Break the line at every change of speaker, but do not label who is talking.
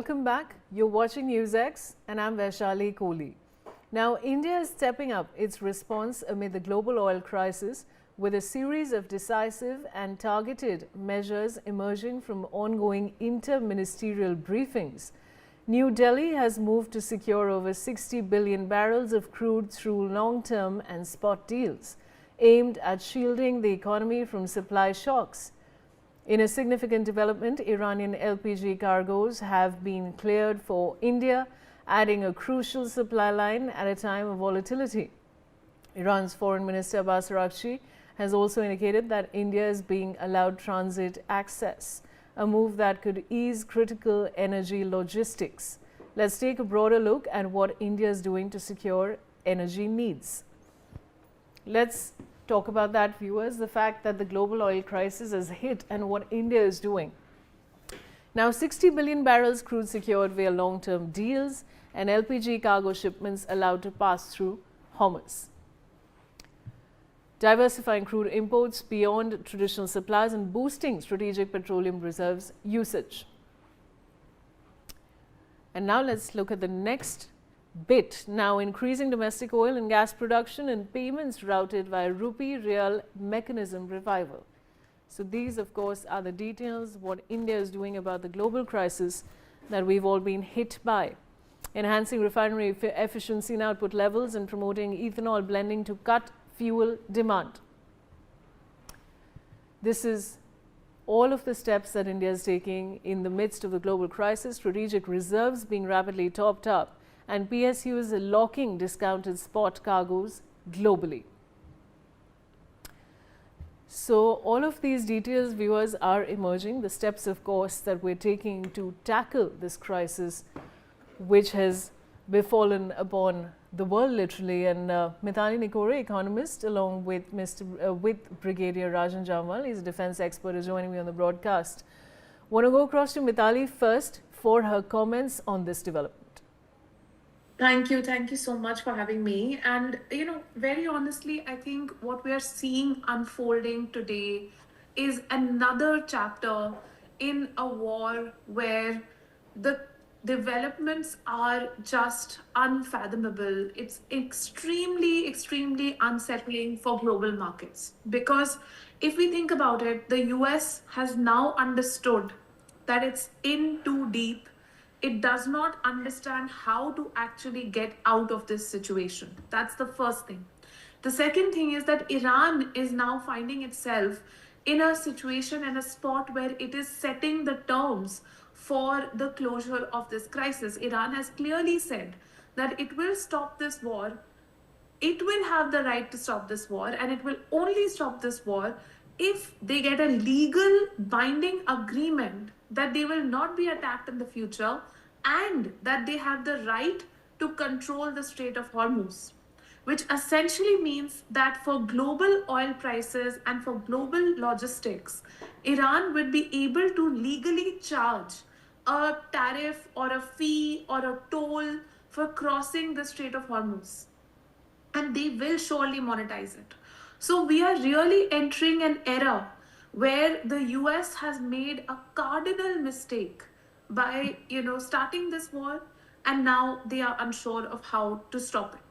Welcome back. You're watching NewsX and I'm Vaishali Kohli. Now, India is stepping up its response amid the global oil crisis with a series of decisive and targeted measures emerging from ongoing inter-ministerial briefings. New Delhi has moved to secure over 60 billion barrels of crude through long-term and spot deals, aimed at shielding the economy from supply shocks. In a significant development, Iranian LPG cargoes have been cleared for India, adding a crucial supply line at a time of volatility. Iran's Foreign Minister Abbas Araghchi has also indicated that India is being allowed transit access, a move that could ease critical energy logistics. Let's take a broader look at what India is doing to secure energy needs. Let's talk about that, viewers, the fact that the global oil crisis has hit and what India is doing. Now, 60 billion barrels crude secured via long-term deals and LPG cargo shipments allowed to pass through Hormuz. Diversifying crude imports beyond traditional supplies and boosting strategic petroleum reserves usage. And now let's look at the next bit. Now, increasing domestic oil and gas production and payments routed via rupee real mechanism revival. So these, of course, are the details what India is doing about the global crisis that we've all been hit by. Enhancing refinery efficiency and output levels and promoting ethanol blending to cut fuel demand. This is all of the steps that India is taking in the midst of the global crisis, strategic reserves being rapidly topped up, and PSUs locking discounted spot cargoes globally. So all of these details, viewers, are emerging. The steps, of course, that we're taking to tackle this crisis, which has befallen upon the world literally. And Mithali Nikore, economist, along with Brigadier Rajan Jamwal, he's a defense expert, is joining me on the broadcast. Want to go across to Mithali first for her comments on this development.
Thank you so much for having me. And, very honestly, I think what we are seeing unfolding today is another chapter in a war where the developments are just unfathomable. It's extremely unsettling for global markets. Because if we think about it, the US has now understood that it's in too deep. It does not understand how to actually get out of this situation. That's the first thing. The second thing is that Iran is now finding itself in a situation and a spot where it is setting the terms for the closure of this crisis. Iran has clearly said that it will stop this war. It will have the right to stop this war, and it will only stop this war if they get a legal binding agreement that they will not be attacked in the future and that they have the right to control the Strait of Hormuz, which essentially means that for global oil prices and for global logistics, Iran would be able to legally charge a tariff or a fee or a toll for crossing the Strait of Hormuz. And they will surely monetize it. So we are really entering an era where the US has made a cardinal mistake by, starting this war, and now they are unsure of how to stop it.